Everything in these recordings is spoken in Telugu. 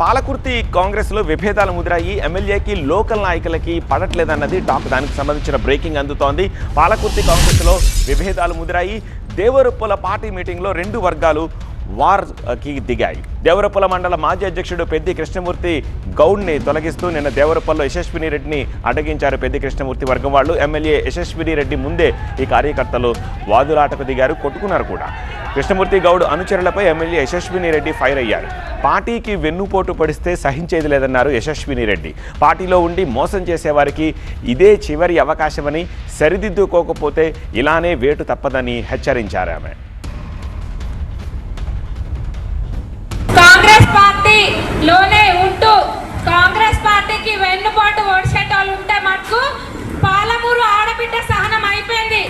పాలకుర్తి కాంగ్రెస్లో విభేదాలు ముదిరాయి. ఎమ్మెల్యేకి లోకల్ నాయకులకి పడట్లేదన్నది టాక్. దానికి సంబంధించిన బ్రేకింగ్ అందుతోంది. పాలకుర్తి కాంగ్రెస్లో విభేదాలు ముదిరాయి. దేవరొప్పుల పార్టీ మీటింగ్లో రెండు వర్గాలు వార్కి దిగాయి. దేవరొప్పుల మండల మాజీ అధ్యక్షుడు పెద్ది కృష్ణమూర్తి గౌడ్ని తొలగిస్తూ నిన్న దేవరొప్పల్లో యశస్విని రెడ్డిని అడ్డగించారు పెద్ది కృష్ణమూర్తి వర్గం వాళ్ళు. ఎమ్మెల్యే యశస్విని రెడ్డి ముందే ఈ కార్యకర్తలు వాదులాటకు దిగారు, కొట్టుకున్నారు కూడా. కృష్ణమూర్తి గౌడ్ అనుచరులపై ఎమ్మెల్యే యశస్విని రెడ్డి ఫైర్ అయ్యారు. పార్టీకి వెన్నుపోటు పడిస్తే సహించేది లేదన్నారు యశస్విని రెడ్డి. పార్టీలో ఉండి మోసం చేసేవారికి ఇదే చివరి అవకాశమని, సరిదిద్దుకోకపోతే ఇలానే వేటు తప్పదని హెచ్చరించారు ఆమె. కాంగ్రెస్ పార్టీలోనే ఉంటూ కాంగ్రెస్ పార్టీకి వెన్నుపాటు ఒడిసేటోళ్ళు ఉంటే మటుకు పాలమూరు ఆడబిడ్డ సహనం అయిపోయింది.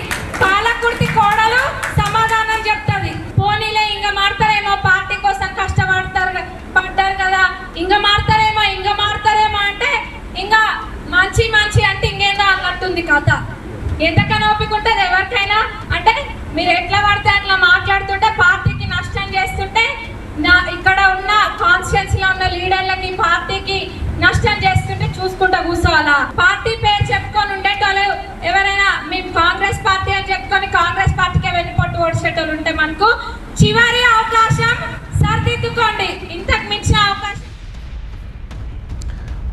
పాలకుర్తి కోడలు సమాధానం చెప్తుంది. పోనీలే ఇంకా మారుతారేమో, పార్టీ కోసం పడ్డారు కదా, ఇంకా మారుతారేమో అంటే ఇంకా మంచి అంటే ఇంకేందో అన్నట్టుంది కథ. ఎంతకన్నా ఓపిక ఉంటుంది ఎవరికైనా? అంటే మీరు ఎట్లా పడితే అట్లా మాట్లాడుతుంటే, పార్టీకి నష్టం చేస్తుంటే, ఇక్కడ ఉన్న కాన్స్టిట్యున్సీలో ఉన్న లీడర్లకి పార్టీకి నష్టం చేస్తుంటే చూసుకుంటా కూర్చోవాలా? పార్టీ పేరు చెప్పుకొని ఉండేటోళ్ళు ఎవరైనా మేము కాంగ్రెస్ పార్టీ అని చెప్పుకొని కాంగ్రెస్ పార్టీకే వెన్నుపోటు ఓడిచేటోళ్ళు ఉంటే మనకు చివరి అవకాశం, సరిదిద్దుకోండి. ఇంతకు మించిన అవకాశం.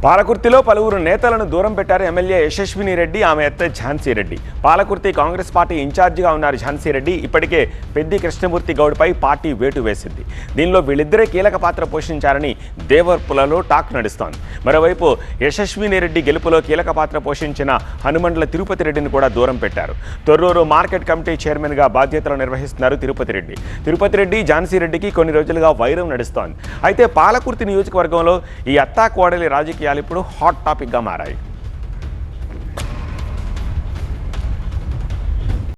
పాలకుర్తిలో పలువురు నేతలను దూరం పెట్టారు ఎమ్మెల్యే యశస్విని రెడ్డి, ఆమె అత్త ఝాన్సీ రెడ్డి. పాలకుర్తి కాంగ్రెస్ పార్టీ ఇన్ఛార్జిగా ఉన్నారు ఝాన్సీ రెడ్డి. ఇప్పటికే పెద్ది కృష్ణమూర్తి గౌడ్పై పార్టీ వేటు వేసింది. దీనిలో వీళ్ళిద్దరే కీలక పాత్ర పోషించారని దేవర్పులలో టాక్ నడుస్తోంది. మరోవైపు యశస్విని రెడ్డి గెలుపులో కీలక పాత్ర పోషించిన హనుమండ్ల తిరుపతి రెడ్డిని కూడా దూరం పెట్టారు. తొర్రూరు మార్కెట్ కమిటీ చైర్మన్గా బాధ్యతలు నిర్వహిస్తున్నారు తిరుపతి రెడ్డి. తిరుపతి రెడ్డి, ఝాన్సీ రెడ్డికి కొన్ని రోజులుగా వైరం నడుస్తోంది. అయితే పాలకుర్తి నియోజకవర్గంలో ఈ అత్తా కోడలి రాజకీయాలు ఇప్పుడు హాట్ టాపిక్గా మారాయి.